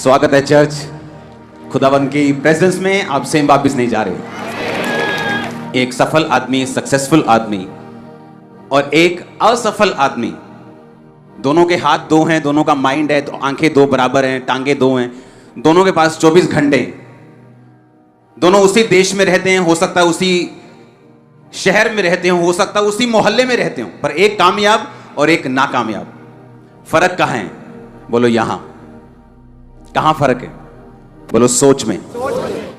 स्वागत है चर्च। खुदावन की प्रेजेंस में आप सेम वापिस नहीं जा रहे। एक सफल आदमी, सक्सेसफुल आदमी और एक असफल आदमी, दोनों के हाथ दो हैं, दोनों का माइंड है, तो आंखें दो बराबर हैं, टांगे दो हैं, दोनों के पास 24 घंटे, दोनों उसी देश में रहते हैं, हो सकता है उसी शहर में रहते हो सकता है उसी मोहल्ले में रहते हो, पर एक कामयाब और एक नाकामयाब। फर्क कहां है? बोलो यहां। कहां फर्क है? बोलो सोच में।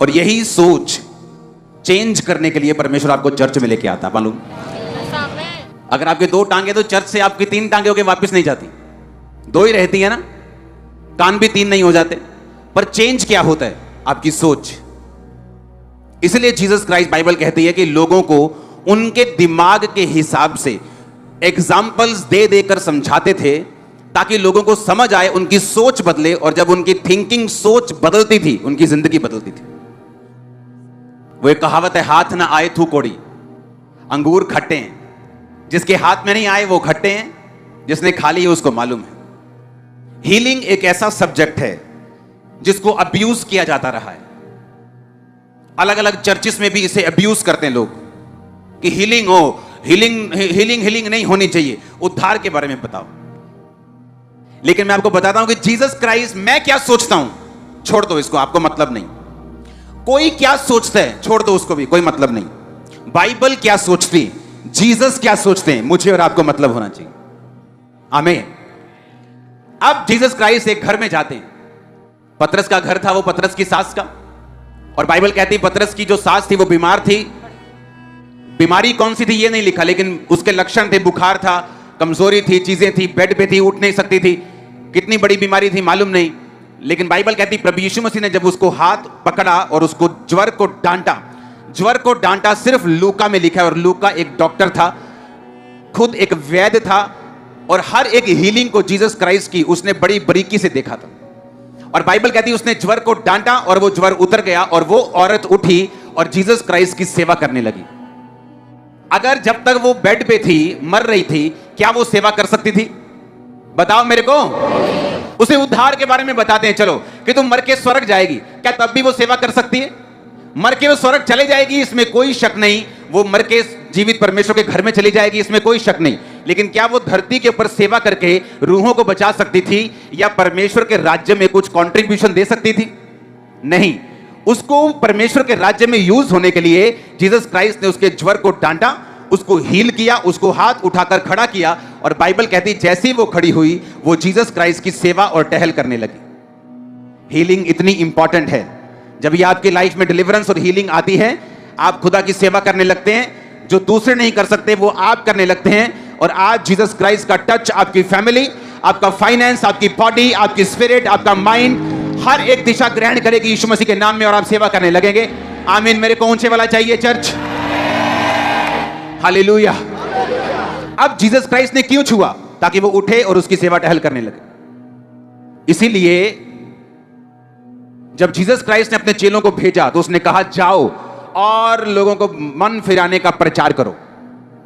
और यही सोच चेंज करने के लिए परमेश्वर आपको चर्च में लेके आता। मालूम, अगर आपके दो टांगे तो चर्च से आपकी 3 टांगे होके वापस नहीं जाती, 2 ही रहती है ना। कान भी 3 नहीं हो जाते। पर चेंज क्या होता है? आपकी सोच। इसलिए जीसस क्राइस्ट बाइबल कहती है कि लोगों को उनके दिमाग के हिसाब से एग्जाम्पल्स दे देकर समझाते थे ताकि लोगों को समझ आए, उनकी सोच बदले। और जब उनकी थिंकिंग, सोच बदलती थी, उनकी जिंदगी बदलती थी। वो एक कहावत है, हाथ ना आए थू कोड़ी। अंगूर खट्टे हैं, जिसके हाथ में नहीं आए वो खट्टे हैं, जिसने खा लिए उसको मालूम है। हीलिंग एक ऐसा सब्जेक्ट है जिसको अब्यूज किया जाता रहा है। अलग अलग चर्चिस में भी इसे अब्यूज करते हैं लोग कि हीलिंग हो, हीलिंग नहीं होनी चाहिए। उद्धार के बारे में बताओ। लेकिन मैं आपको बताता हूं कि जीसस क्राइस्ट, मैं क्या सोचता हूं, छोड़ दो इसको, आपको मतलब नहीं। कोई क्या सोचता है, छोड़ दो उसको भी, कोई मतलब नहीं। बाइबल क्या सोचती, जीसस क्या सोचते हैं, मुझे और आपको मतलब होना चाहिए। आमीन। अब जीसस क्राइस्ट एक घर में जाते हैं। पतरस का घर था, वो पतरस की सास का। और बाइबल कहती है पतरस की जो सास थी वो बीमार थी। बीमारी कौन सी थी ये नहीं लिखा, लेकिन उसके लक्षण थे, बुखार था, कमजोरी थी, चीजें थी, बेड पे थी, उठ नहीं सकती थी। कितनी बड़ी बीमारी थी मालूम नहीं। लेकिन बाइबल कहती प्रभु यीशु मसीह ने जब उसको हाथ पकड़ा और उसको ज्वर को डांटा। ज्वर को डांटा सिर्फ लूका में लिखा है, और लूका एक डॉक्टर था, खुद एक वैद्य था, और हर एक हीलिंग को जीसस क्राइस्ट की उसने बड़ी बारीकी से देखा था। और बाइबल कहती है उसने ज्वर को डांटा और वो ज्वर उतर गया और वो औरत उठी और जीसस क्राइस्ट की सेवा करने लगी। अगर जब तक वो बेड पे थी, मर रही थी, क्या वो सेवा कर सकती थी? बताओ मेरे को। उसे उद्धार के बारे में बताते हैं, चलो कि तुम मर के स्वर्ग जाएगी, क्या तब भी वो सेवा कर सकती है? मर के वो स्वर्ग चले जाएगी, इसमें कोई शक नहीं। वो मर के जीवित परमेश्वर के घर में चली जाएगी, इसमें कोई शक नहीं। लेकिन क्या वो धरती के ऊपर सेवा करके रूहों को बचा सकती थी या परमेश्वर के राज्य में कुछ कंट्रीब्यूशन दे सकती थी? नहीं। उसको परमेश्वर के राज्य में यूज होने के लिए जीसस क्राइस्ट ने उसके ज्वर को डांटा, उसको हील किया, उसको हाथ उठाकर खड़ा किया। और बाइबल कहती जैसे ही वो खड़ी हुई, वो जीसस क्राइस्ट की सेवा और टहल करने लगी। हीलिंग इतनी इंपॉर्टेंट है। जब ये आपकी लाइफ में डिलीवरेंस और हीलिंग आती है, आप खुदा की सेवा करने लगते हैं। जो दूसरे नहीं कर सकते वो आप करने लगते हैं। और आज जीसस क्राइस्ट का टच आपकी फैमिली, आपका फाइनेंस, आपकी बॉडी, आपकी स्पिरिट, आपका माइंड, हर एक दिशा ग्रहण करेगी यीशु मसीह के नाम में, और आप सेवा करने लगेंगे। आमीन। मेरे को ऊंचे वाला चाहिए चर्च। हालेलुया। अब जीसस क्राइस्ट ने क्यों छुआ? ताकि वो उठे और उसकी सेवा टहल करने लगे। इसीलिए जब जीसस क्राइस्ट ने अपने चेलों को भेजा तो उसने कहा जाओ और लोगों को मन फिराने का प्रचार करो।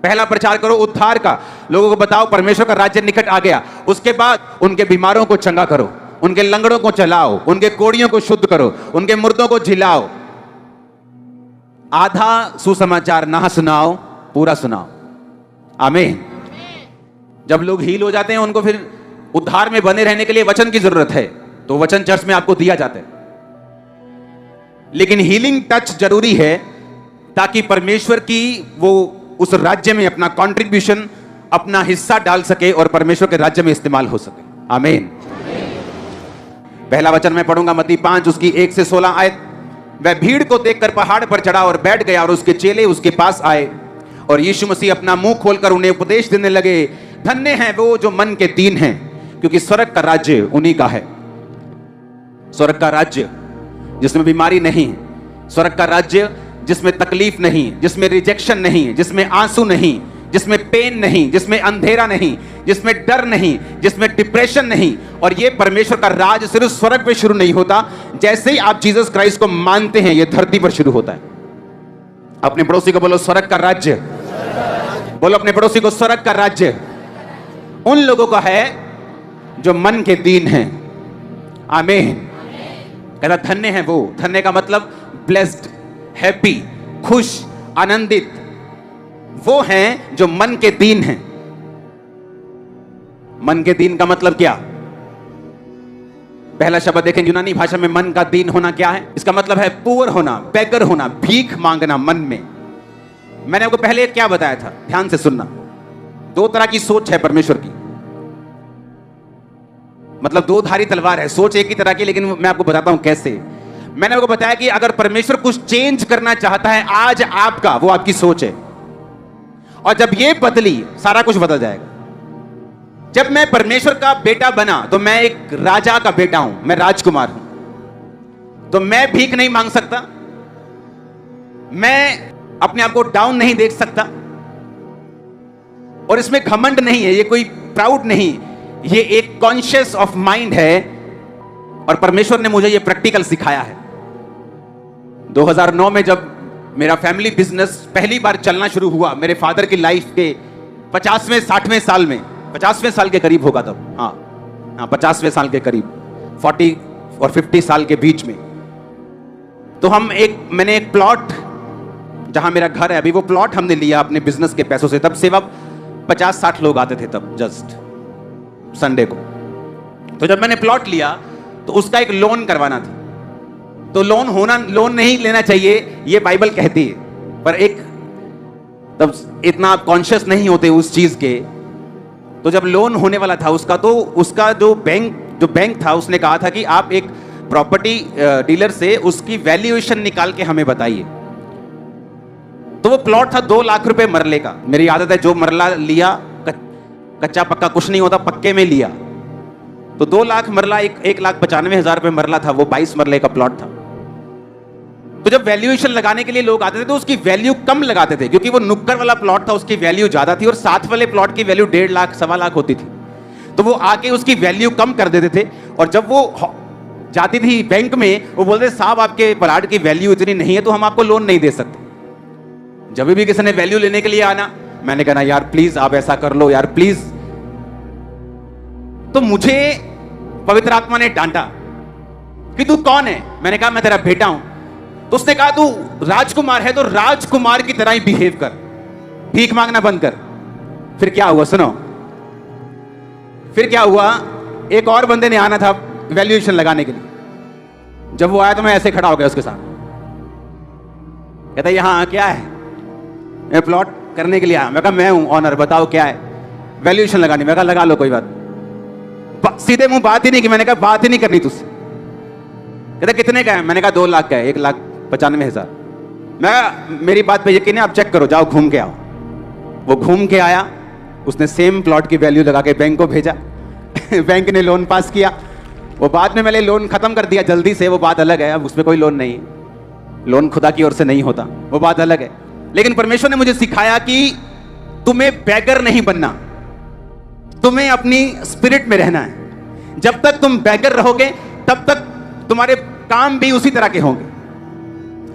पहला प्रचार करो उद्धार का, लोगों को बताओ परमेश्वर का राज्य निकट आ गया। उसके बाद उनके बीमारों को चंगा करो, उनके लंगड़ों को चलाओ, उनके कोड़ियों को शुद्ध करो, उनके मुर्दों को जिलाओ। आधा सुसमाचार ना सुनाओ, पूरा सुनाओ। आमीन। जब लोग हील हो जाते हैं, उनको फिर उद्धार में बने रहने के लिए वचन की जरूरत है, तो वचन चर्च में आपको दिया जाता है। लेकिन हीलिंग टच जरूरी है ताकि परमेश्वर की वो उस राज्य में अपना कंट्रीब्यूशन, अपना हिस्सा डाल सके और परमेश्वर के राज्य में इस्तेमाल हो सके। आमीन। पहला वचन मैं पढ़ूंगा, मत्ती 5 उसकी 1 से 16 आयत। वह भीड़ को देखकर पहाड़ पर चढ़ा और बैठ गया, और उसके चेले उसके पास आए। और यीशु मसीह अपना मुंह खोलकर उन्हें उपदेश देने लगे, धन्य हैं वो जो मन के दीन हैं, क्योंकि स्वर्ग का राज्य उन्हीं का है। स्वर्ग का राज्य जिसमें बीमारी नहीं, स्वर्ग का राज्य जिसमें तकलीफ नहीं, जिसमें रिजेक्शन नहीं, जिसमें आंसू नहीं, जिसमें पेन नहीं, जिसमें अंधेरा नहीं, जिसमें डर नहीं, जिसमें डिप्रेशन नहीं। और ये परमेश्वर का राज सिर्फ स्वर्ग पे शुरू नहीं होता। जैसे ही आप जीसस क्राइस्ट को मानते हैं, ये धरती पर शुरू होता है। अपने पड़ोसी को बोलो स्वर्ग का राज्य। बोलो अपने पड़ोसी को स्वर्ग का राज्य उन लोगों का है जो मन के दीन हैं। आमीन। कहता धन्य है वो, धन्य का मतलब ब्लेस्ड, हैप्पी, खुश, आनंदित वो हैं जो मन के दीन हैं। मन के दीन का मतलब क्या? पहला शब्द देखें यूनानी भाषा में मन का दीन होना क्या है? इसका मतलब है पुअर होना, बेगर होना, भीख मांगना मन में। मैंने आपको पहले क्या बताया था, ध्यान से सुनना। दो तरह की सोच है परमेश्वर की, मतलब दो धारी तलवार है। सोच एक ही तरह की, लेकिन मैं आपको बताता हूं कैसे। मैंने आपको बताया कि अगर परमेश्वर कुछ चेंज करना चाहता है आज आपका, वो आपकी सोच है, और जब ये बदली सारा कुछ बदल जाएगा। जब मैं परमेश्वर का बेटा बना तो मैं एक राजा का बेटा हूं, मैं राजकुमार हूं, तो मैं भीख नहीं मांग सकता, मैं अपने आप को डाउन नहीं देख सकता, और इसमें घमंड नहीं है, ये कोई प्राउड नहीं, ये एक कॉन्शियस ऑफ माइंड है। और परमेश्वर ने मुझे ये प्रैक्टिकल सिखाया है। 2009 में जब मेरा फैमिली बिजनेस पहली बार चलना शुरू हुआ, मेरे फादर की लाइफ के 50वें 60वें साल में, 50वें साल के करीब होगा तब, हाँ 50वें साल के करीब, 40 और 50 साल के बीच में, तो मैंने एक प्लॉट, जहां मेरा घर है अभी, वो प्लॉट हमने लिया अपने बिजनेस के पैसों से। तब सेवा 50-60 लोग आते थे तब, जस्ट संडे को। तो जब मैंने प्लॉट लिया तो उसका एक लोन करवाना था। तो लोन नहीं लेना चाहिए, ये बाइबल कहती है, पर एक तब इतना आप कॉन्शियस नहीं होते उस चीज के। तो जब लोन होने वाला था उसका, तो उसका जो बैंक था, उसने कहा था कि आप एक प्रॉपर्टी डीलर से उसकी वैल्यूएशन निकाल के हमें बताइए। तो वो प्लॉट था 2 लाख रुपए मरले का। मेरी आदत है, जो मरला लिया, कच्चा पक्का कुछ नहीं होता, पक्के में लिया। तो 2 लाख मरला, 1,95,000 रुपए मरला था, वो 22 मरले का प्लॉट था। तो जब वैल्यूएशन लगाने के लिए लोग आते थे तो उसकी वैल्यू कम लगाते थे, क्योंकि वो नुक्कड़ वाला प्लॉट था, उसकी वैल्यू ज्यादा थी, और साथ वाले प्लॉट की वैल्यू 1.5 लाख 1.25 लाख होती थी। तो वो आके उसकी वैल्यू कम कर देते थे, और जब वो जाती थी बैंक में, वो बोलते साहब आपके प्लॉट की वैल्यू इतनी नहीं है, तो हम आपको लोन नहीं दे सकते। जब भी किसी ने वैल्यू लेने के लिए आना, मैंने कहा यार प्लीज आप ऐसा कर लो यार प्लीज। तो मुझे पवित्र आत्मा ने डांटा कि तू कौन है? मैंने कहा मैं तेरा बेटा हूं। तो उसने कहा तू राजकुमार है तो राजकुमार की तरह ही बिहेव कर, भीख मांगना बंद कर। फिर क्या हुआ सुनो, फिर क्या हुआ, एक और बंदे ने आना था वैल्यूएशन लगाने के लिए। जब वो आया तो मैं ऐसे खड़ा हो गया उसके साथ। कहता यहां क्या है? मैं प्लॉट करने के लिए आया। मैं कहा मैं हूं ऑनर, बताओ क्या है? वैल्यूएशन लगानी। मैं कहा लगा लो कोई बात। सीधे मुंह बात ही नहीं की। मैंने कहा बात ही नहीं करनी तुझसे। कहता कितने का है? मैंने कहा 2 लाख का है, 1,95,000। मैं मेरी बात पे यकीन है, आप चेक करो, जाओ घूम के आओ। वो घूम के आया, उसने सेम प्लॉट की वैल्यू लगा के बैंक को भेजा। बैंक ने लोन पास किया। वो बाद में मैंने लोन खत्म कर दिया जल्दी से, वो बात अलग है, अब उसमें कोई लोन नहीं है, लोन खुदा की ओर से नहीं होता, वो बात अलग है। लेकिन परमेश्वर ने मुझे सिखाया कि तुम्हें बैगर नहीं बनना, तुम्हें अपनी स्पिरिट में रहना है। जब तक तुम बैगर रहोगे तब तक तुम्हारे काम भी उसी तरह के होंगे।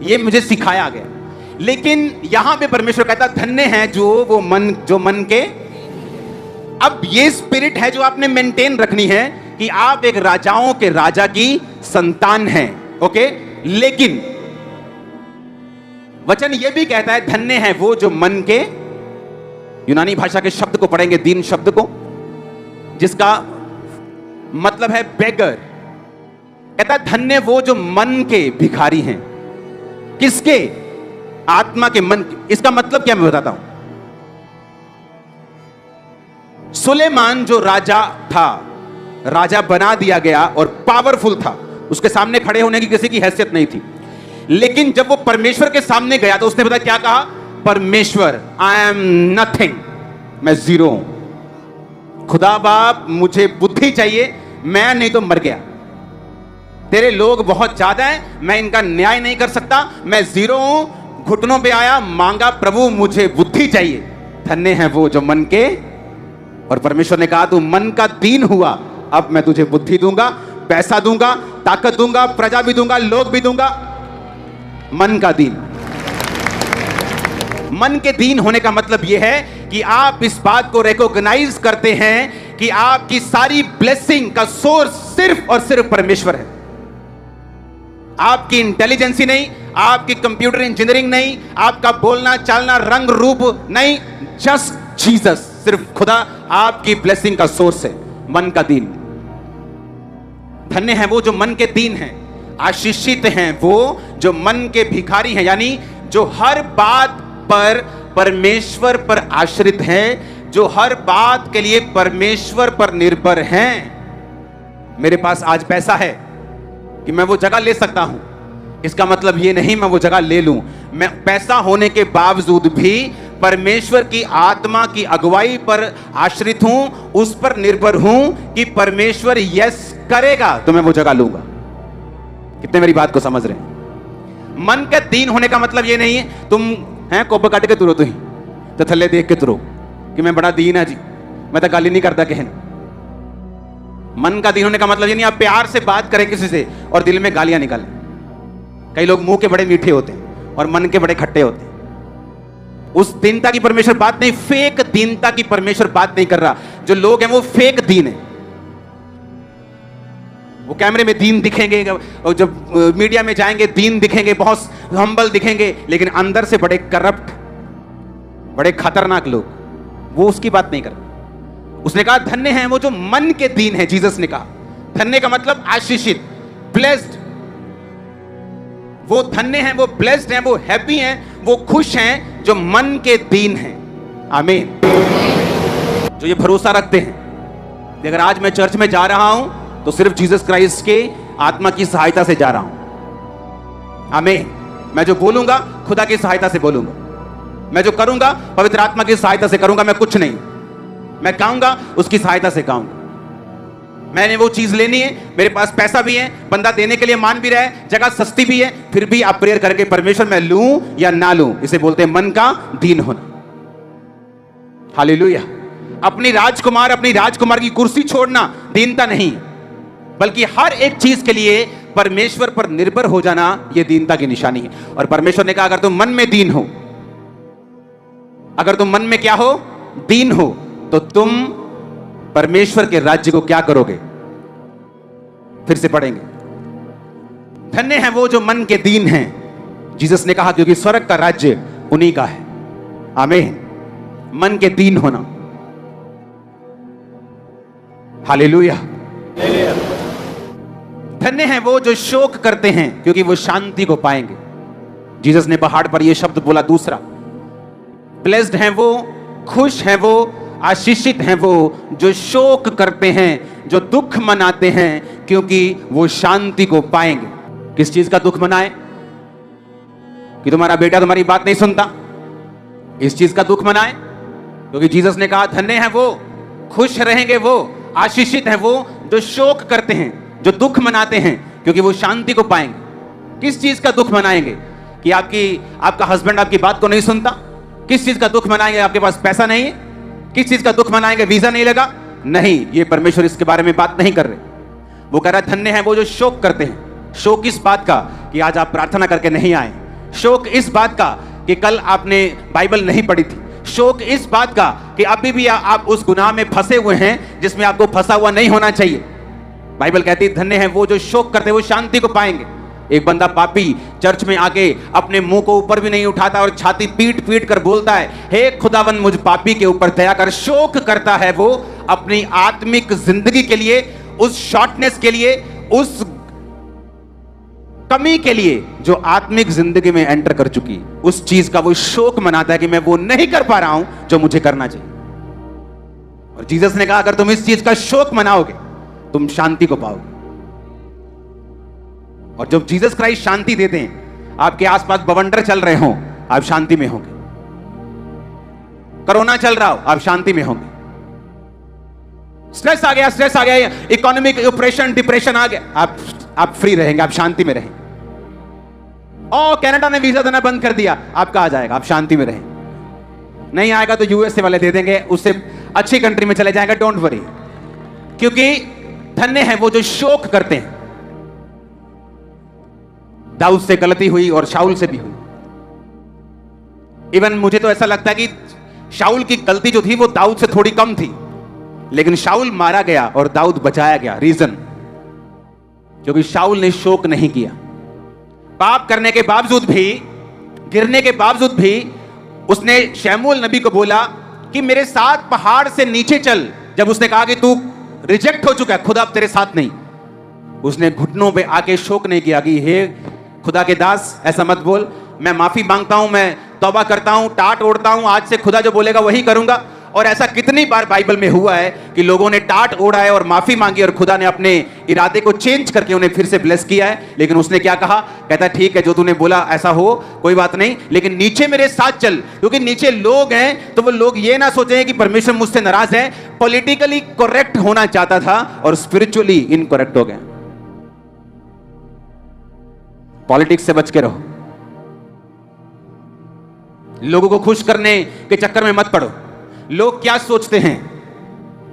ये मुझे सिखाया गया। लेकिन यहां पे परमेश्वर कहता धन्य है जो मन के। अब ये स्पिरिट है जो आपने मेंटेन रखनी है कि आप एक राजाओं के राजा की संतान हैं, ओके। लेकिन वचन यह भी कहता है धन्य है वो जो मन के, यूनानी भाषा के शब्द को पढ़ेंगे, दीन शब्द को, जिसका मतलब है बेगर। कहता धन्य वो जो मन के भिखारी हैं। किसके? आत्मा के, मन के। इसका मतलब क्या मैं बताता हूं। सुलेमान जो राजा था, राजा बना दिया गया और पावरफुल था, उसके सामने खड़े होने की किसी की हैसियत नहीं थी। लेकिन जब वो परमेश्वर के सामने गया तो उसने पता क्या कहा? परमेश्वर, आई एम नथिंग, मैं जीरो हूं। खुदा बाप मुझे बुद्धि चाहिए, मैं नहीं तो मर गया। तेरे लोग बहुत ज्यादा हैं, मैं इनका न्याय नहीं कर सकता, मैं जीरो हूं, घुटनों पे आया, मांगा प्रभु मुझे बुद्धि चाहिए। धन्य है वो जो मन के। और परमेश्वर ने कहा तू मन का दीन हुआ, अब मैं तुझे बुद्धि दूंगा, पैसा दूंगा, ताकत दूंगा, प्रजा भी दूंगा, लोग भी दूंगा। मन का दीन। मन के दीन होने का मतलब यह है कि आप इस बात को रिकॉग्नाइज करते हैं कि आपकी सारी ब्लेसिंग का सोर्स सिर्फ और सिर्फ परमेश्वर है। आपकी इंटेलिजेंसी नहीं, आपकी कंप्यूटर इंजीनियरिंग नहीं, आपका बोलना चालना रंग रूप नहीं, जस्ट जीसस, सिर्फ खुदा आपकी ब्लेसिंग का सोर्स है। मन का दीन। धन्य है वो जो मन के दीन हैं, आशीषित हैं वो जो मन के भिखारी हैं, यानी जो हर बात पर परमेश्वर पर आश्रित हैं, जो हर बात के लिए परमेश्वर पर निर्भर हैं। मेरे पास आज पैसा है कि मैं वो जगह ले सकता हूं, इसका मतलब ये नहीं मैं वो जगह ले लूं। मैं पैसा होने के बावजूद भी परमेश्वर की आत्मा की अगुवाई पर आश्रित हूं, उस पर निर्भर हूं कि परमेश्वर यस करेगा तो मैं वो जगह लूंगा। कितने मेरी बात को समझ रहे हैं? मन के दीन होने का मतलब ये नहीं है तुम हैं कोप काट के तुरो, तुम तो थल्ले देख के तुरो कि मैं बड़ा दीन है जी, मैं तो गाली नहीं करता कहन। मन का दीन होने का मतलब ये नहीं आप प्यार से बात करें किसी से और दिल में गालियां निकालें। कई लोग मुंह के बड़े मीठे होते हैं और मन के बड़े खट्टे होते हैं। उस दीनता की परमेश्वर बात नहीं, फेक दीनता की परमेश्वर बात नहीं कर रहा। जो लोग हैं वो फेक दीन है। वो कैमरे में दीन दिखेंगे और जब मीडिया में जाएंगे दीन दिखेंगे, बहुत हम्बल दिखेंगे, लेकिन अंदर से बड़े करप्ट, बड़े खतरनाक लोग। वो उसकी बात नहीं कर रहा। उसने कहा धन्य हैं वो जो मन के दीन है। जीसस ने कहा धन्य का मतलब आशीषित, ब्लेस्ड। वो धन्य हैं, वो ब्लेस्ड हैं, वो हैप्पी हैं, वो खुश हैं जो मन के दीन हैं। आमीन। जो ये भरोसा रखते हैं कि अगर आज मैं चर्च में जा रहा हूं तो सिर्फ जीसस क्राइस्ट के आत्मा की सहायता से जा रहा हूं। आमीन। मैं जो बोलूंगा खुदा की सहायता से बोलूंगा, मैं जो करूंगा पवित्र आत्मा की सहायता से करूंगा। मैं कुछ नहीं, मैं गाऊंगा उसकी सहायता से गाऊंगा। मैंने वो चीज लेनी है, मेरे पास पैसा भी है, बंदा देने के लिए मान भी रहा है, जगह सस्ती भी है, फिर भी आप प्रेयर करके परमेश्वर मैं लूं या ना लूं, इसे बोलते हैं मन का दीन होना। हालेलुया। अपनी राजकुमार की कुर्सी छोड़ना दीनता नहीं, बल्कि हर एक चीज के लिए परमेश्वर पर निर्भर हो जाना यह दीनता की निशानी है। और परमेश्वर ने कहा अगर तुम मन में दीन हो, अगर तुम मन में क्या हो, दीन हो, तो तुम परमेश्वर के राज्य को क्या करोगे? फिर से पढ़ेंगे। धन्य है वो जो मन के दीन हैं। जीसस ने कहा क्योंकि स्वर्ग का राज्य उन्हीं का है। आमीन। मन के दीन होना। हालेलुया। धन्य है वो जो शोक करते हैं क्योंकि वो शांति को पाएंगे। जीसस ने पहाड़ पर यह शब्द बोला दूसरा। ब्लेस्ड हैं वो, खुश हैं वो, आशीषित हैं वो जो शोक करते हैं, जो दुख मनाते हैं क्योंकि वो शांति को पाएंगे। किस चीज का दुख मनाए? कि तुम्हारा बेटा तुम्हारी बात नहीं सुनता, इस चीज का दुख मनाए। क्योंकि जीसस ने कहा धन्य है वो, खुश रहेंगे वो, आशीषित है वो जो शोक करते हैं, जो दुख मनाते हैं क्योंकि वो शांति को पाएंगे। किस चीज का दुख मनाएंगे? कि आपका हस्बैंड आपकी बात को नहीं सुनता। किस चीज का दुख मनाएंगे? आपके पास पैसा नहीं है। किस चीज का दुख मनाएंगे? वीजा नहीं लगा। नहीं, ये परमेश्वर इसके बारे में बात नहीं कर रहे। वो कह रहा है धन्य है वो जो शोक करते हैं। शोक इस बात का कि आज आप प्रार्थना करके नहीं आए। शोक इस बात का कि कल आपने बाइबल नहीं पढ़ी थी। शोक इस बात का कि अभी भी आप उस गुनाह में फंसे हुए हैं जिसमें आपको फंसा हुआ नहीं होना चाहिए। बाइबल कहती है धन्य है वो जो शोक करते हैं, वो शांति को पाएंगे। एक बंदा पापी चर्च में आके अपने मुंह को ऊपर भी नहीं उठाता और छाती पीट पीट कर बोलता है, हे खुदावन मुझ पापी के ऊपर दया कर। शोक करता है वो अपनी आत्मिक जिंदगी के लिए, उस शॉर्टनेस के लिए, उस कमी के लिए जो आत्मिक जिंदगी में एंटर कर चुकी, उस चीज का वो शोक मनाता है कि मैं वो नहीं कर पा रहा हूं जो मुझे करना चाहिए। और जीसस ने कहा अगर तुम इस चीज का शोक मनाओगे तुम शांति को पाओगे। और जब जीसस क्राइस्ट शांति देते हैं, आपके आसपास बवंडर चल रहे हो, आप शांति में होंगे। कोरोना चल रहा हो, आप शांति में होंगे। स्ट्रेस आ गया, इकोनॉमिक ऑपरेशन, डिप्रेशन आ गया, आप फ्री रहेंगे, आप शांति में रहेंगे। और कनाडा ने वीजा देना बंद कर दिया, आपका आ जाएगा, आप शांति में रहेंगे। नहीं आएगा तो यूएसए वाले दे देंगे, उससे अच्छी कंट्री में चले जाएगा, डोंट वरी। क्योंकि धन्य है वो जो शोक करते हैं। दाऊद से गलती हुई और शाऊल से भी हुई। इवन मुझे तो ऐसा लगता है कि शाऊल की गलती जो थी वो दाऊद से थोड़ी कम थी, लेकिन शाऊल मारा गया और दाऊद बचाया गया। रीजन, क्योंकि शाऊल ने शोक नहीं किया। पाप करने के बावजूद भी, गिरने के बावजूद भी उसने शमूएल नबी को बोला कि मेरे साथ पहाड़ से नीचे चल। जब उसने कहा कि तू रिजेक्ट हो चुका है, खुदा अब तेरे साथ नहीं, उसने घुटनों पे आके शोक नहीं किया कि हे खुदा के दास ऐसा मत बोल, मैं माफी मांगता हूं, मैं तौबा करता हूं, टाट ओढ़ता हूं, आज से खुदा जो बोलेगा वही करूंगा। और ऐसा कितनी बार बाइबल में हुआ है कि लोगों ने टाट ओढ़ा है और माफी मांगी और खुदा ने अपने इरादे को चेंज करके उन्हें फिर से ब्लेस किया है। लेकिन उसने क्या कहा? कहता ठीक है, जो तूने बोला ऐसा हो, कोई बात नहीं, लेकिन नीचे मेरे साथ चल, क्योंकि नीचे लोग हैं तो वो लोग ये ना सोचें कि परमेश्वर मुझसे नाराज है। पॉलिटिकली करेक्ट होना चाहता था और स्पिरिचुअली इनकरेक्ट हो गया। पॉलिटिक्स से बच के रहो, लोगों को खुश करने के चक्कर में मत पड़ो। लोग क्या सोचते हैं,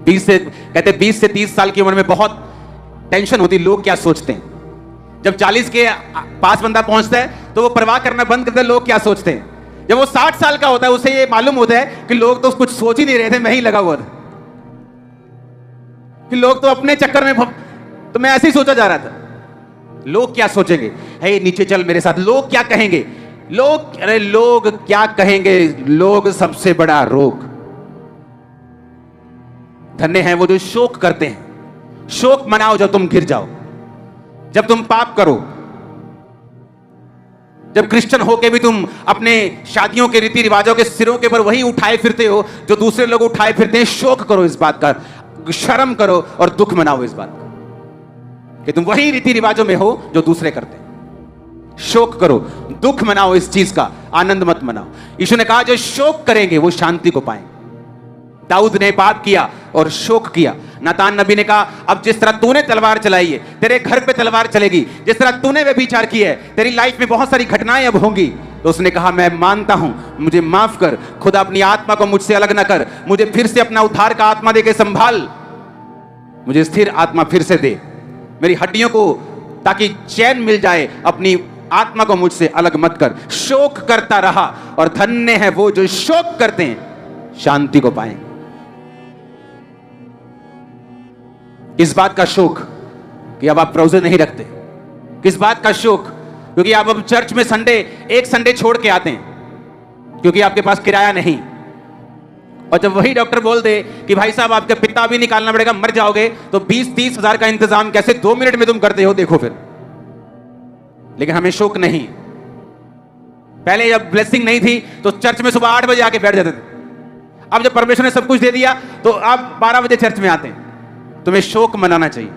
20 से 30 साल की उम्र में बहुत टेंशन होती, लोग क्या सोचते हैं। जब 40 के पास बंदा पहुंचता है तो वो परवाह करना बंद करता है, लोग क्या सोचते हैं। जब वो 60 साल का होता है उसे ये मालूम होता है कि लोग तो कुछ सोच ही नहीं रहे थे, मैं ही लगा हुआ था, कि लोग तो अपने चक्कर में, तो मैं ऐसे ही सोचा जा रहा था। लोग क्या सोचेंगे, है नीचे चल मेरे साथ, लोग क्या कहेंगे, लोग, अरे लोग क्या कहेंगे, लोग सबसे बड़ा रोग। धन्य हैं वो जो शोक करते हैं। शोक मनाओ जब तुम गिर जाओ, जब तुम पाप करो, जब क्रिश्चियन होके भी तुम अपने शादियों के रीति रिवाजों के सिरों के ऊपर वही उठाए फिरते हो जो दूसरे लोग उठाए फिरते हैं। शोक करो इस बात का, शर्म करो और दुख मनाओ इस बात का कि तुम वही रीति रिवाजों में हो जो दूसरे करते हैं। शोक करो, दुख मनाओ, इस चीज का आनंद मत मनाओ। यीशु ने कहा जो शोक करेंगे वो शांति को पाएंगे। दाऊद ने पाप किया और शोक किया। नातान नबी ने कहा अब जिस तरह तूने तलवार चलाई है तेरे घर पे तलवार चलेगी, जिस तरह तूने व्यभिचार किया है तेरी लाइफ में बहुत सारी घटनाएं अब होंगी। तो उसने कहा मैं मानता हूं, मुझे माफ कर खुदा, अपनी आत्मा को मुझसे अलग ना कर, मुझे फिर से अपना उद्धार का आत्मा दे के संभाल, मुझे स्थिर आत्मा फिर से दे मेरी हड्डियों को, ताकि चैन मिल जाए, अपनी आत्मा को मुझसे अलग मत कर। शोक करता रहा और धन्य है वो जो शोक करते हैं शांति को पाएंगे। किस बात का शोक कि अब आप रोजे नहीं रखते, किस बात का शोक क्योंकि आप अब चर्च में एक संडे छोड़ के आते हैं क्योंकि आपके पास किराया नहीं, और जब वही डॉक्टर बोल दे कि भाई साहब आपका पित्ता भी निकालना पड़ेगा, मर जाओगे, तो 20-30 हजार का इंतजाम कैसे 2 मिनट में तुम करते हो, देखो फिर। लेकिन हमें शोक नहीं। पहले जब ब्लेसिंग नहीं थी तो चर्च में सुबह 8 बजे आके बैठ जाते थे, अब जब परमेश्वर ने सब कुछ दे दिया तो आप 12 बजे चर्च में आते हैं। तुम्हें शोक मनाना चाहिए।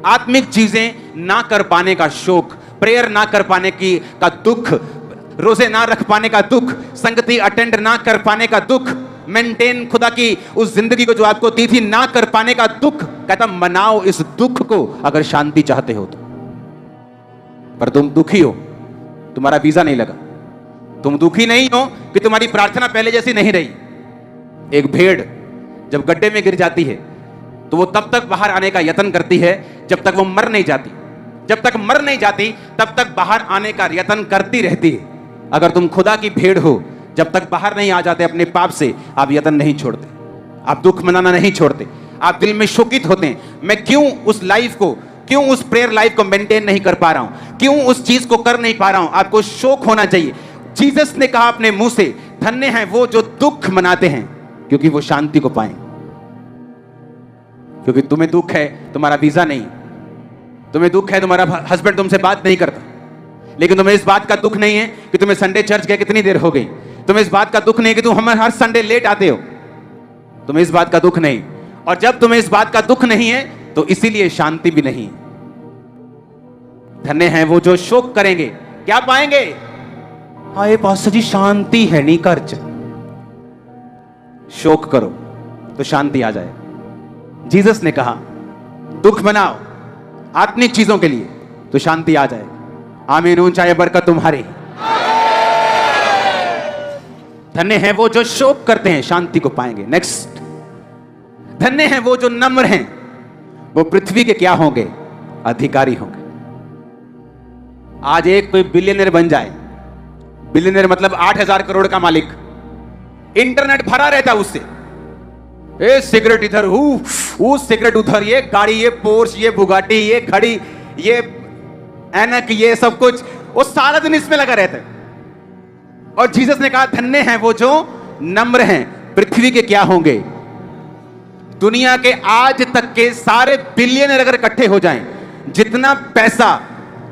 आत्मिक चीजें ना कर पाने का शोक, प्रेयर ना कर पाने का दुख, रोजे ना रख पाने का दुख, संगति अटेंड ना कर पाने का दुख, मेंटेन खुदा की उस जिंदगी को जो आपको दी थी ना कर पाने का दुख। कहता मनाओ इस दुख को अगर शांति चाहते हो तो। पर तुम दुखी हो, तुम्हारा वीजा नहीं लगा, तुम दुखी नहीं हो कि तुम्हारी प्रार्थना पहले जैसी नहीं रही। एक भेड़ जब गड्ढे में गिर जाती है तो वो तब तक बाहर आने का यत्न करती है जब तक वो मर नहीं जाती। जब तक मर नहीं जाती तब तक बाहर आने का यत्न करती रहती है। अगर तुम खुदा की भेड़ हो, जब तक बाहर नहीं आ जाते अपने पाप से, आप यत्न नहीं छोड़ते, आप दुख मनाना नहीं छोड़ते, आप दिल में शोकित होते हैं मैं क्यों उस लाइफ को, क्यों उस प्रेयर लाइफ को मेंटेन नहीं कर पा रहा हूं, क्यों उस चीज को कर नहीं पा रहा हूं। आपको शोक होना चाहिए। जीसस ने कहा अपने मुंह से, धन्य हैं वो जो दुख मनाते हैं क्योंकि वो शांति को पाएं। क्योंकि तुम्हें दुख है तुम्हारा वीजा नहीं, तुम्हें दुख है तुम्हारा हस्बैंड तुमसे बात नहीं करता, लेकिन तुम्हें इस बात का दुख नहीं है कि तुम्हें संडे चर्च गए कितनी देर हो गई, तुम्हें इस बात का दुख नहीं कि तुम हर संडे लेट आते हो, तुम्हें इस बात का दुख नहीं। और जब तुम्हें इस बात का दुख नहीं है तो इसीलिए शांति भी नहीं। धन्य हैं वो जो शोक करेंगे, क्या पाएंगे? हाय पास्टर जी शांति है नहीं, कर्ज। शोक करो तो शांति आ जाए। जीसस ने कहा दुख मनाओ आत्मिक चीजों के लिए तो शांति आ जाए। आमीन। ऊंचाई बरकत तुम्हारी। धन्य हैं वो जो शोक करते हैं शांति को पाएंगे। नेक्स्ट, धन्य हैं वो जो नम्र हैं, वो पृथ्वी के क्या होंगे? अधिकारी होंगे। आज एक कोई बिलियनर बन जाए, बिलियनर मतलब 8,000 करोड़ का मालिक, इंटरनेट भरा रहता उससे, ए सिगरेट इधर, सिगरेट उधर, ये गाड़ी, ये पोर्श, ये बुगाटी, ये घड़ी, ये ऐनक, ये सब कुछ, वो सारा दिन इसमें लगा रहता है। और जीसस ने कहा धन्य हैं वो जो नम्र हैं, पृथ्वी के क्या होंगे। दुनिया के आज तक के सारे बिलियनर अगर इकट्ठे हो जाएं, जितना पैसा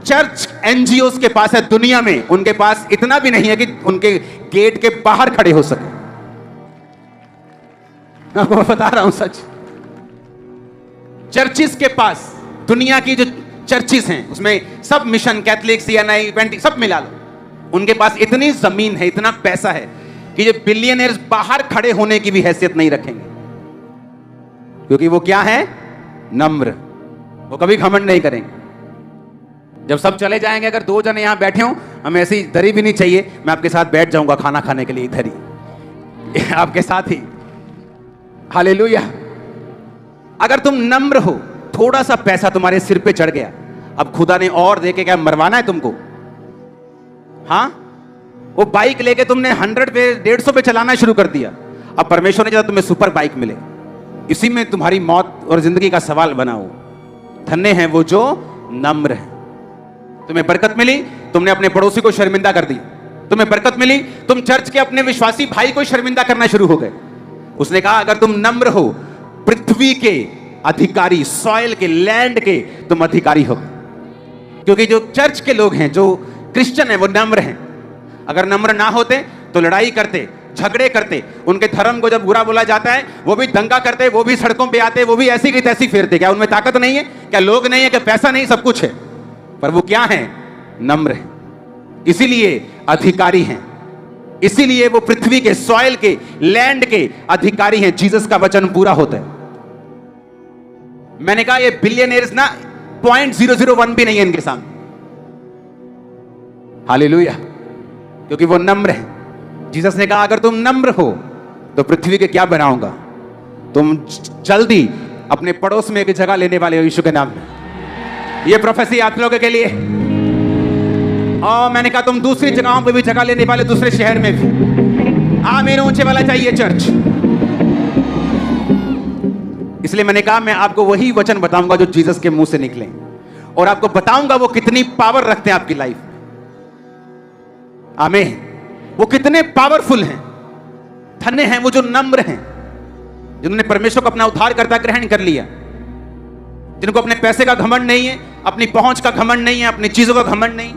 चर्च एनजीओ के पास है दुनिया में, उनके पास इतना भी नहीं है कि उनके गेट के बाहर खड़े हो सके। मैं आपको बता रहा हूं सच। चर्चिस के पास, दुनिया की जो चर्चिस हैं उसमें सब मिशन, कैथलिक, सीएनआई, सब मिला लो, उनके पास इतनी जमीन है, इतना पैसा है कि ये बिलियनर्स बाहर खड़े होने की भी हैसियत नहीं रखेंगे, क्योंकि वो क्या है? नम्र। वो कभी घमंड नहीं करेंगे। जब सब चले जाएंगे, अगर 2 जने यहां बैठे हो, हमें ऐसी दरी भी नहीं चाहिए, मैं आपके साथ बैठ जाऊंगा खाना खाने के लिए इधर ही आपके साथ ही। हालेलुया। अगर तुम नम्र हो, थोड़ा सा पैसा तुम्हारे सिर पे चढ़ गया, अब खुदा ने और देके क्या मरवाना है तुमको? हाँ, वो बाइक लेके तुमने 100 पे 150 पे चलाना शुरू कर दिया, अब परमेश्वर ने चाहा तुम्हें सुपर बाइक मिले, इसी में तुम्हारी मौत और जिंदगी का सवाल बना हो। धन्य हैं वो जो नम्र है। तुम्हें बरकत मिली, तुमने अपने पड़ोसी को शर्मिंदा कर दिया। तुम्हें बरकत मिली, तुम चर्च के अपने विश्वासी भाई को शर्मिंदा करना शुरू हो गए। उसने कहा अगर तुम नम्र हो, पृथ्वी के अधिकारी, सॉइल के, लैंड के तुम अधिकारी हो, क्योंकि जो चर्च के लोग हैं, जो क्रिश्चियन हैं, वो नम्र हैं। अगर नम्र ना होते तो लड़ाई करते, झगड़े करते, उनके धर्म को जब बुरा बोला जाता है वो भी दंगा करते, वो भी सड़कों पे आते, वो भी ऐसी की तैसी फेरते। क्या उनमें ताकत नहीं है? क्या लोग नहीं है? क्या पैसा नहीं? सब कुछ है, पर वो क्या है? नम्र है। इसीलिए अधिकारी हैं, इसीलिए वो पृथ्वी के, सॉइल के, लैंड के अधिकारी हैं। जीसस का वचन पूरा होता है। मैंने कहा ये बिलियनर्स ना 0.001 भी नहीं है इनके सामने। हालेलुया, क्योंकि वो नम्र है। जीसस ने कहा अगर तुम नम्र हो तो पृथ्वी के क्या बनाऊंगा। तुम जल्दी अपने पड़ोस में एक जगह लेने वाले हो यीशु के नाम में। ये प्रोफेसी आप लोगों के लिए। और मैंने कहा तुम दूसरी जगहों पे भी जगह लेने वाले, दूसरे शहर में भी। आमीन ऊंचे वाला चाहिए चर्च। इसलिए मैंने कहा मैं आपको वही वचन बताऊंगा जो जीसस के मुंह से निकले, और आपको बताऊंगा वो कितनी पावर रखते हैं आपकी लाइफ में। आमीन। वो कितने पावरफुल हैं। धन्य हैं वो जो नम्र हैं, जिन्होंने परमेश्वर को अपना उद्धारकर्ता ग्रहण कर लिया, जिनको अपने पैसे का घमंड नहीं है, अपनी पहुंच का घमंड नहीं है, अपनी चीजों का घमंड नहीं।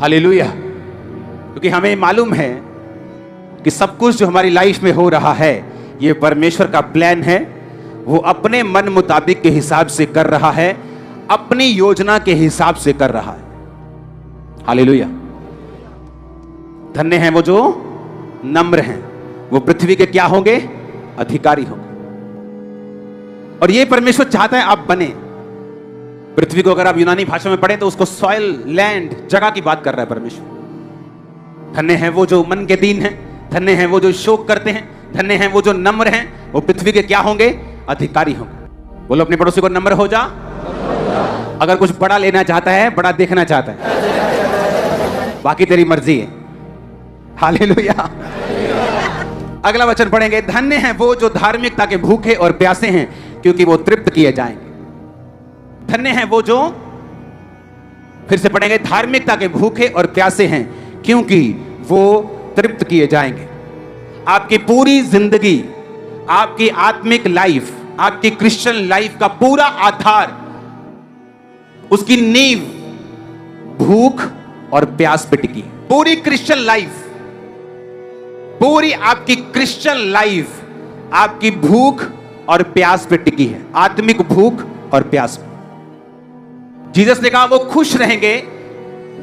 हालेलुया। क्योंकि हमें मालूम है कि सब कुछ जो हमारी लाइफ में हो रहा है ये परमेश्वर का प्लान है। वो अपने मन मुताबिक के हिसाब से कर रहा है, अपनी योजना के हिसाब से कर रहा है। हालेलुया। धन्य हैं वो जो नम्र हैं, वो पृथ्वी के क्या होंगे? अधिकारी होंगे। और ये परमेश्वर चाहता है आप बने। पृथ्वी को अगर आप यूनानी भाषा में पढ़ें तो उसको सॉइल, लैंड, जगह की बात कर रहा है परमेश्वर। धन्य हैं वो जो मन के दीन हैं, धन्य हैं वो जो शोक करते हैं, धन्य हैं वो जो नम्र हैं, वो पृथ्वी के क्या होंगे? अधिकारी होंगे। बोलो अपने पड़ोसी को नम्र हो जा। अगर कुछ बड़ा लेना चाहता है, बड़ा देखना चाहता है, बाकी तेरी मर्जी है। हालेलुया। अगला वचन पढ़ेंगे। धन्य हैं वो जो धार्मिकता के भूखे और प्यासे हैं, क्योंकि वो तृप्त किए जाएंगे। धन्य हैं वो जो, फिर से पढ़ेंगे, धार्मिकता के भूखे और प्यासे हैं, क्योंकि वो तृप्त किए जाएंगे। आपकी पूरी जिंदगी, आपकी आत्मिक लाइफ, आपकी क्रिश्चियन लाइफ का पूरा आधार, उसकी नींव भूख और प्यास पे टिकी। पूरी क्रिश्चियन लाइफ, पूरी आपकी क्रिश्चियन लाइफ आपकी भूख और प्यास पे टिकी है। आत्मिक भूख और प्यास। जीसस ने कहा वो खुश रहेंगे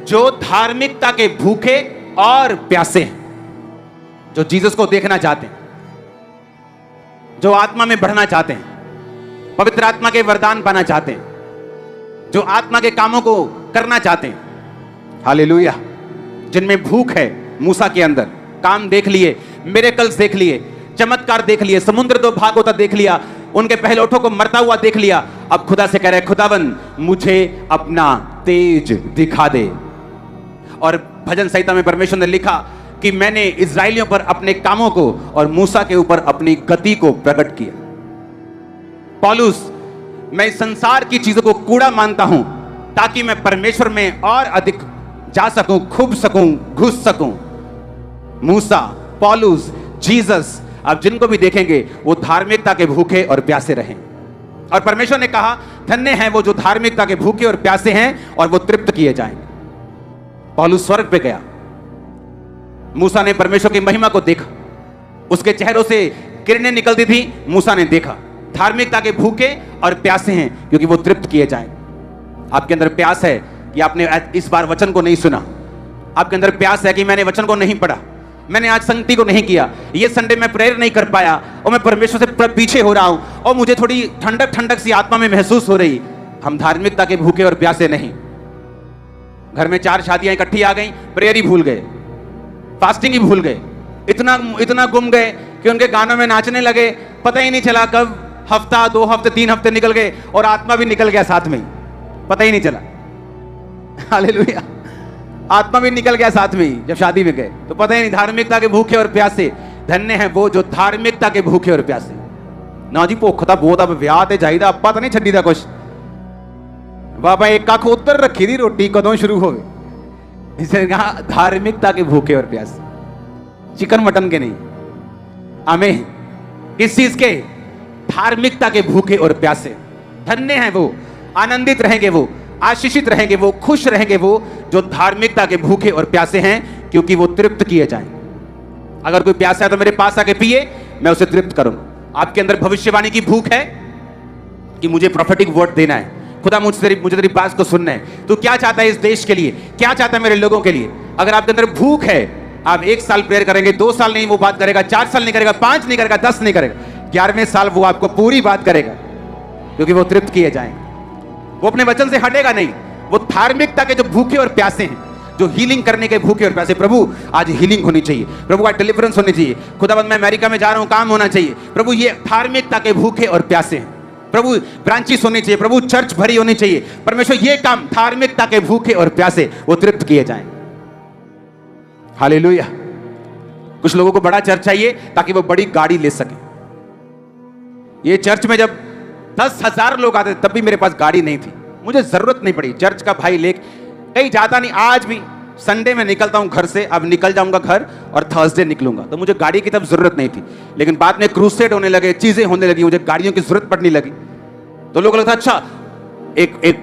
जो धार्मिकता के भूखे और प्यासे हैं, जो जीसस को देखना चाहते हैं, जो आत्मा में बढ़ना चाहते हैं, पवित्र आत्मा के वरदान पाना चाहते हैं, जो आत्मा के कामों को करना चाहते हैं। हालेलुया। जिनमें भूख है। मूसा के अंदर काम देख लिए, मिरेकल्स देख लिए, चमत्कार देख लिए, समुद्र 2 भाग होता देख लिया, उनके पहलौठों को मरता हुआ देख लिया। अब खुदा से कह रहे, खुदावन मुझे अपना तेज दिखा दे। और भजन संहिता में परमेश्वर ने लिखा कि मैंने इस्राएलियों पर अपने कामों को और मूसा के ऊपर अपनी गति को प्रकट किया। पौलुस, मैं इस संसार की चीजों को कूड़ा मानता हूं, ताकि मैं परमेश्वर में और अधिक जा सकूं, खूब सकूं, घुस सकूं। मूसा, पौलुस, जीसस, आप जिनको भी देखेंगे वो धार्मिकता के भूखे और प्यासे रहे। और परमेश्वर ने कहा धन्य हैं वो जो धार्मिकता के भूखे और प्यासे हैं और वो तृप्त किए जाएंगे। पौलुस स्वर्ग पे गया, मूसा ने परमेश्वर की महिमा को देखा, उसके चेहरों से किरणें निकलती थी, मूसा ने देखा। धार्मिकता के भूखे और प्यासे हैं क्योंकि वो तृप्त किए जाएं। आपके अंदर प्यास है कि आपने इस बार वचन को नहीं सुना, आपके अंदर प्यास है कि मैंने वचन को नहीं पढ़ा, मैंने आज संगति को नहीं किया, ये संडे में प्रेयर नहीं कर पाया और मैं परमेश्वर से पीछे हो रहा हूं और मुझे थोड़ी ठंडक ठंडक सी आत्मा में महसूस हो रही। हम धार्मिकता के भूखे और प्यासे नहीं। घर में 4 शादियां इकट्ठी आ गई, प्रेयर ही भूल गए, फास्टिंग ही भूल गए, इतना गुम गए कि उनके गानों में नाचने लगे, पता ही नहीं चला कब हफ्ता, 2 हफ्ते, 3 हफ्ते निकल गए और आत्मा भी निकल गया साथ में, पता ही नहीं चला। हालेलुया, आत्मा भी निकल गया साथ में ही जब शादी में गए, तो पता ही नहीं। धार्मिकता के भूखे और प्यासे, धन्य हैं वो जो धार्मिकता के भूखे और प्यासे। ना जी भुख था बहुत, अब विआह ते जाईदा, पता नहीं छड्डी दा कुछ। बाबा एक कख उतर रखी थी, रोटी कदों शुरू हो गई। इसे कहा धार्मिकता के भूखे और प्यासे, चिकन मटन के नहीं। आमीन। किस चीज के? धार्मिकता के भूखे और प्यासे। धन्य हैं वो, आनंदित रहेंगे वो, आशीषित रहेंगे वो, खुश रहेंगे वो जो धार्मिकता के भूखे और प्यासे हैं, क्योंकि वो तृप्त किए जाएं। अगर कोई प्यासा है तो मेरे पास आके पिए, मैं उसे तृप्त करूंगा। आपके अंदर भविष्यवाणी की भूख है कि मुझे प्रोफेटिक वर्ड देना है, खुदा मुझे तेरी बात को सुनना है, तू क्या चाहता है इस देश के लिए, क्या चाहता है मेरे लोगों के लिए। अगर आपके अंदर भूख है, आप 1 साल प्रेयर करेंगे, 2 साल नहीं वो बात करेगा, 4 साल नहीं करेगा, 5 नहीं करेगा, 10 नहीं करेगा, 11वें साल वो आपको पूरी बात करेगा, क्योंकि वो तृप्त किए जाएंगे। वो अपने वचन से हटेगा नहीं। वो धार्मिकता के जो भूखे और प्यासे हैं, जो हीलिंग करने के भूखे और प्यासे, प्रभु आज हीलिंग होनी चाहिए, प्रभु आज डिलीवरेंस होनी चाहिए, खुदावंद मैं अमेरिका में जा रहा हूं, काम होना चाहिए, प्रभु ये धार्मिकता के भूखे और प्यासे हैं। प्रभु ब्रांचेस होनी चाहिए, प्रभु चर्च भरी होनी चाहिए। परमेश्वर ये काम धार्मिकता के भूखे और प्यासे वो तृप्त किए जाएं। हालेलुया। कुछ लोगों को बड़ा चर्च चाहिए ताकि वो बड़ी गाड़ी ले सके। ये चर्च में जब 10,000 लोग आते तब भी मेरे पास गाड़ी नहीं थी, मुझे जरूरत नहीं पड़ी। चर्च का भाई ले कहीं जाता नहीं। आज भी संडे में निकलता हूं घर से, अब निकल जाऊंगा घर और थर्सडे निकलूंगा, तो मुझे गाड़ी की तब जरूरत नहीं थी। लेकिन बाद में क्रूसेड होने लगे, चीजें होने लगी, मुझे गाड़ियों की जरूरत पड़ने लगी, तो लोगों को लगता अच्छा। एक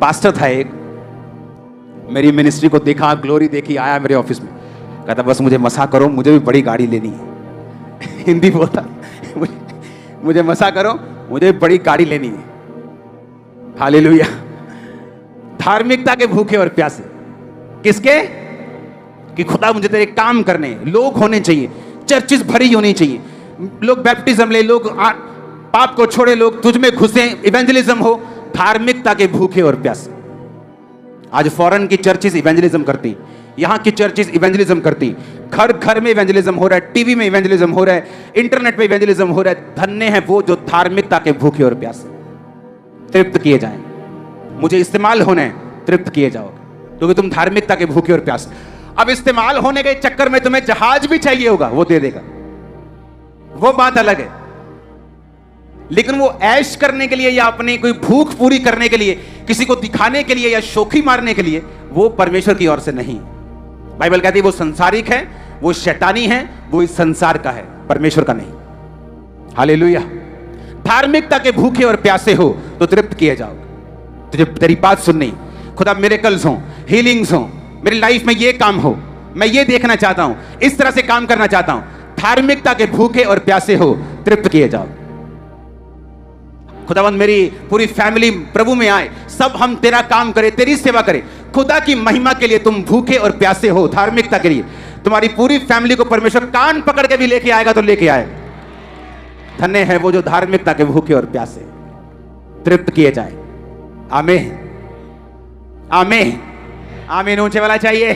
पास्टर था, एक मेरी मिनिस्ट्री को देखा, ग्लोरी देखी, आया मेरे ऑफिस में, कहता बस मुझे मसा करो, मुझे भी बड़ी गाड़ी लेनी है। हिंदी बोलता, मुझे मसा करो, मुझे बड़ी गाड़ी लेनी है। हालेलुया। धार्मिकता के भूखे और प्यासे किसके? कि खुदा मुझे तेरे काम करने, लोग होने चाहिए, चर्चेस भरी होनी चाहिए, लोग बैप्टिज्म ले, लोग पाप को छोड़े, लोग तुझ में घुसे, इवेंजलिज्म हो। धार्मिकता के भूखे और प्यासे। आज फॉरेन की चर्चेस इवेंजलिज्म करती, यहां की चर्चेस इवेंजलिज्म करती, घर घर में इवेंजलिज्म हो रहा है, टीवी में इवेंजलिज्म हो रहा है, इंटरनेट पे इवेंजलिज्म हो रहा है। धन्य है वो जो धार्मिकता के भूखे और प्यासे, तृप्त किए जाएं। मुझे इस्तेमाल होने, तृप्त किए जाओगे, क्योंकि तुम धार्मिकता के भूखे और प्यासे। अब इस्तेमाल होने के चक्कर में तुम्हें जहाज भी चाहिए होगा, वो दे देगा, वो बात अलग है। लेकिन वो ऐश करने के लिए या अपनी कोई भूख पूरी करने के लिए, किसी को दिखाने के लिए या शोखी मारने के लिए, वो परमेश्वर की ओर से नहीं। बाइबल कहती है वो संसारिक है, वो शैतानी है, वो इस संसार का है, परमेश्वर का नहीं। हालेलुया। धार्मिकता के भूखे और प्यासे हो तो तृप्त किए जाओगे। तुझे तेरी बात सुननी, खुदा मिरेकल्स हो, हीलिंग्स हो, मेरी लाइफ में ये काम हो, मैं ये देखना चाहता हूं, इस तरह से काम करना चाहता हूं। धार्मिकता के भूखे और प्यासे हो, तृप्त किए जाओ। खुदावंद मेरी पूरी फैमिली प्रभु में आए, सब हम तेरा काम करें, तेरी सेवा करें, खुदा की महिमा के लिए तुम भूखे और प्यासे हो, धार्मिकता के लिए। तुम्हारी पूरी फैमिली को परमेश्वर कान पकड़ के भी लेके आएगा तो लेके आएगा। धन्य है वो जो धार्मिकता के भूखे और प्यासे, तृप्त किए जाए। आमीन, आमीन, आमीन। ऊंचे वाला चाहिए।